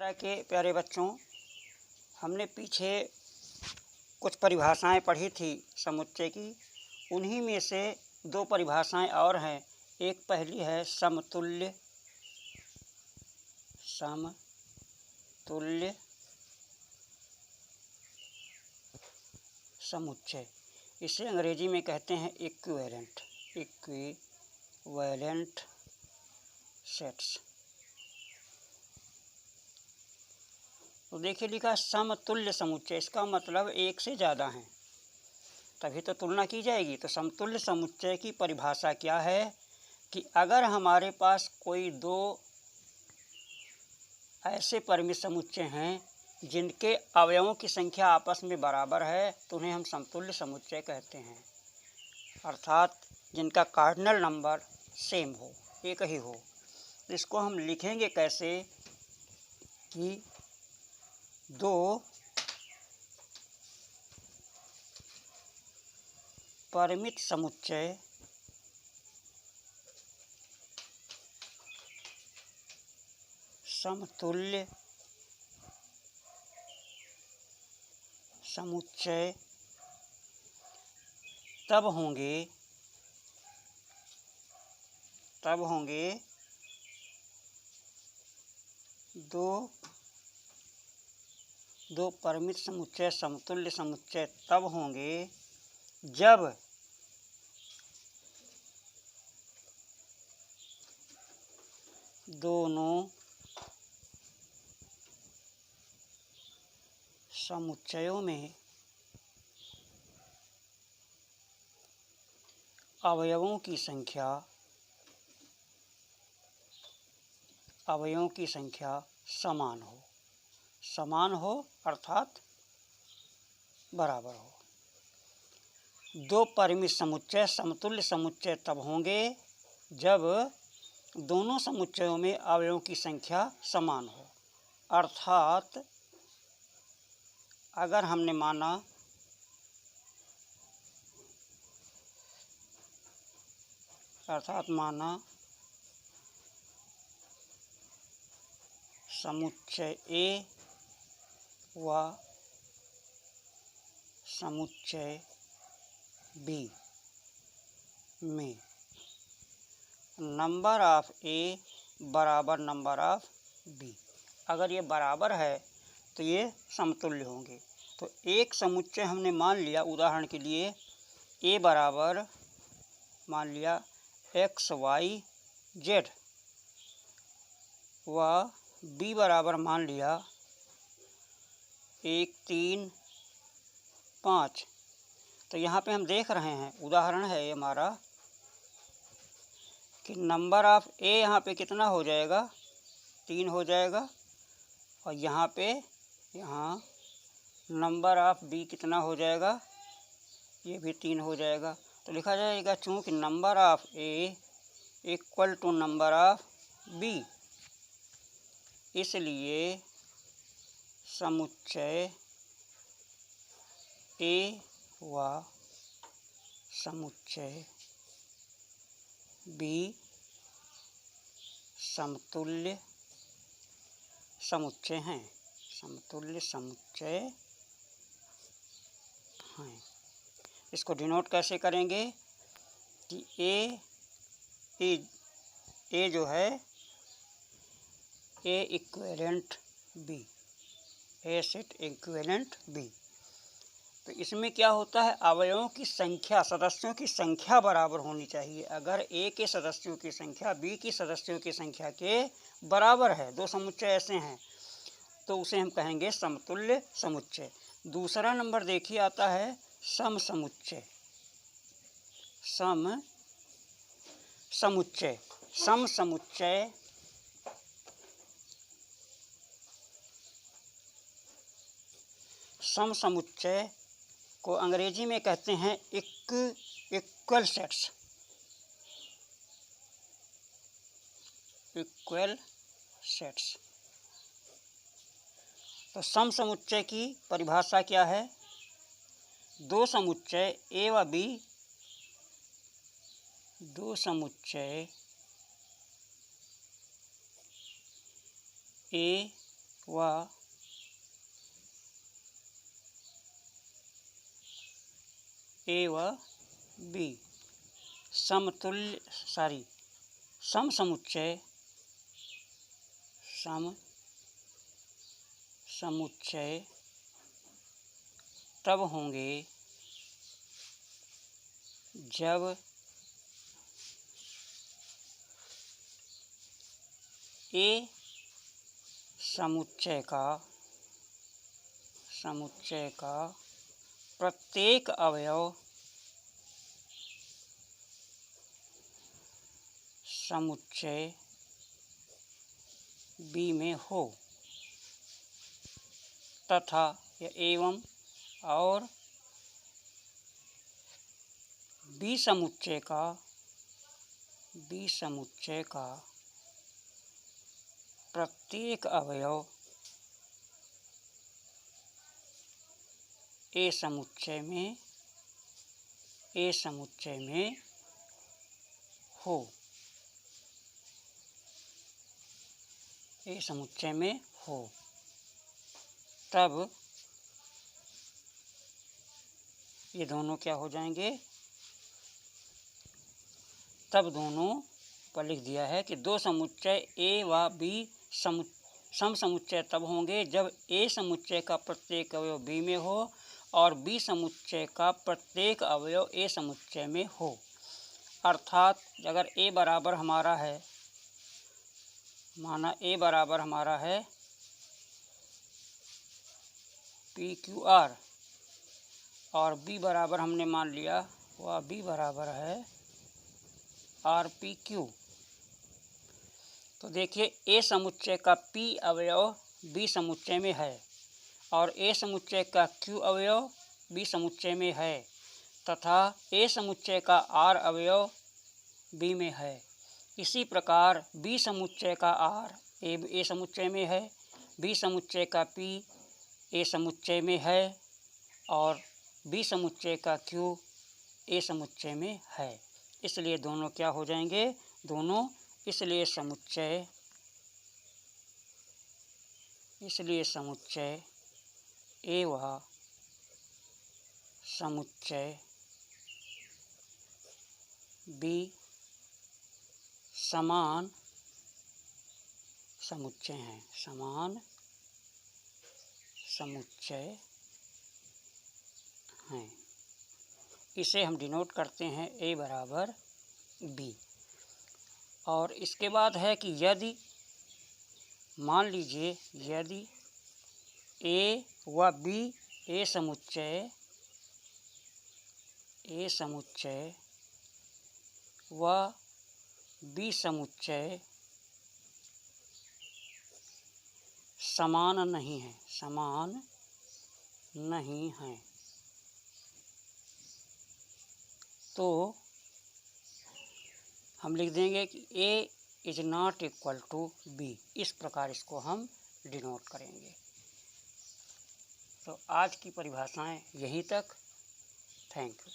तरह के प्यारे बच्चों, हमने पीछे कुछ परिभाषाएं पढ़ी थी समुच्चय की। उन्हीं में से दो परिभाषाएं और हैं। एक पहली है समतुल्य समुच्चय। इसे अंग्रेजी में कहते हैं इक्विवेलेंट सेट्स। तो देखिए लिखा समतुल्य समुच्चय, इसका मतलब एक से ज़्यादा हैं, तभी तो तुलना की जाएगी। तो समतुल्य समुच्चय की परिभाषा क्या है कि अगर हमारे पास कोई दो ऐसे परिमित समुच्चय हैं जिनके अवयवों की संख्या आपस में बराबर है तो उन्हें हम समतुल्य समुच्चय कहते हैं। अर्थात जिनका कार्डिनल नंबर सेम हो, एक ही हो। इसको हम लिखेंगे कैसे कि दो परिमित समुच्चय समतुल्य समुच्चय तब होंगे दो परिमित समुच्चय समतुल्य समुच्चय तब होंगे जब दोनों समुच्चयों में अवयवों की संख्या समान हो अर्थात बराबर हो। दो परिमित समुच्चय समतुल्य समुच्चय तब होंगे जब दोनों समुच्चयों में अवयवों की संख्या समान हो। अर्थात अगर हमने माना समुच्चय ए व समुच्चय बी में नंबर ऑफ ए बराबर नंबर ऑफ बी, अगर ये बराबर है तो ये समतुल्य होंगे। तो एक समुच्चय हमने मान लिया, उदाहरण के लिए ए बराबर मान लिया XYZ व बी बराबर मान लिया 1 3 5। तो यहाँ पे हम देख रहे हैं, उदाहरण है ये हमारा, कि नंबर ऑफ ए यहाँ पे कितना हो जाएगा, 3 हो जाएगा। और यहाँ नंबर ऑफ बी कितना हो जाएगा, ये भी 3 हो जाएगा। तो लिखा जाएगा चूँकि number of A equal to number of B, इसलिए समुच्चय ए व समुच्चय बी समतुल्य समुच्चय हैं। इसको डिनोट कैसे करेंगे कि ए जो है ए इक्विवेलेंट बी, ए सेट इक्विवेलेंट बी। तो इसमें क्या होता है, अवयवों की संख्या, सदस्यों की संख्या बराबर होनी चाहिए। अगर ए के सदस्यों की संख्या बी की सदस्यों की संख्या के बराबर है, दो समुच्चय ऐसे हैं, तो उसे हम कहेंगे समतुल्य समुच्चय। दूसरा नंबर देखिए आता है सम समुच्चय। सम समुच्चय को अंग्रेजी में कहते हैं इक्वल सेट्स। तो सम समुच्चय की परिभाषा क्या है, दो समुच्चय ए व बी, दो समुच्चय ए व ए व बी समतुल्य समसमुच्चय तब होंगे जब ए समुच्चय का प्रत्येक अवयव समुच्चय बी में हो तथा एवं और बी समुच्चय का प्रत्येक अवयव ए समुच्चय में हो। ए समुच्चय में हो तब ये दोनों क्या हो जाएंगे, तब दोनों पर लिख दिया है कि दो समुच्चय ए व बी समसमुच्चय तब होंगे जब ए समुच्चय का प्रत्येक अवयव बी में हो और बी समुच्चय का प्रत्येक अवयव ए समुच्चय में हो। अर्थात अगर ए बराबर हमारा है, माना ए बराबर हमारा है पी क्यू आर और बी बराबर हमने मान लिया वह बी बराबर है आर पी क्यू। तो देखिए ए समुच्चय का पी अवयव बी समुच्चय में है और ए समुच्चय का क्यू अवयव बी समुच्चय में है तथा ए समुच्चय का आर अवयव बी में है। इसी प्रकार बी समुच्चय का आर ए समुच्चय में है, बी समुच्चय का पी ए समुच्चय में है और बी समुच्चय का क्यू ए समुच्चय में है। इसलिए दोनों क्या हो जाएंगे, दोनों इसलिए समुच्चय ए व समुच्चय बी समान समुच्चय हैं, समान समुच्चय हैं। इसे हम डिनोट करते हैं ए बराबर बी। और इसके बाद है कि यदि मान लीजिए यदि ए व बी ए समुच्चय व बी समुच्चय समान नहीं है तो हम लिख देंगे कि A is not equal to B. इस प्रकार इसको हम डिनोट करेंगे। तो आज की परिभाषाएं यहीं तक। Thank you.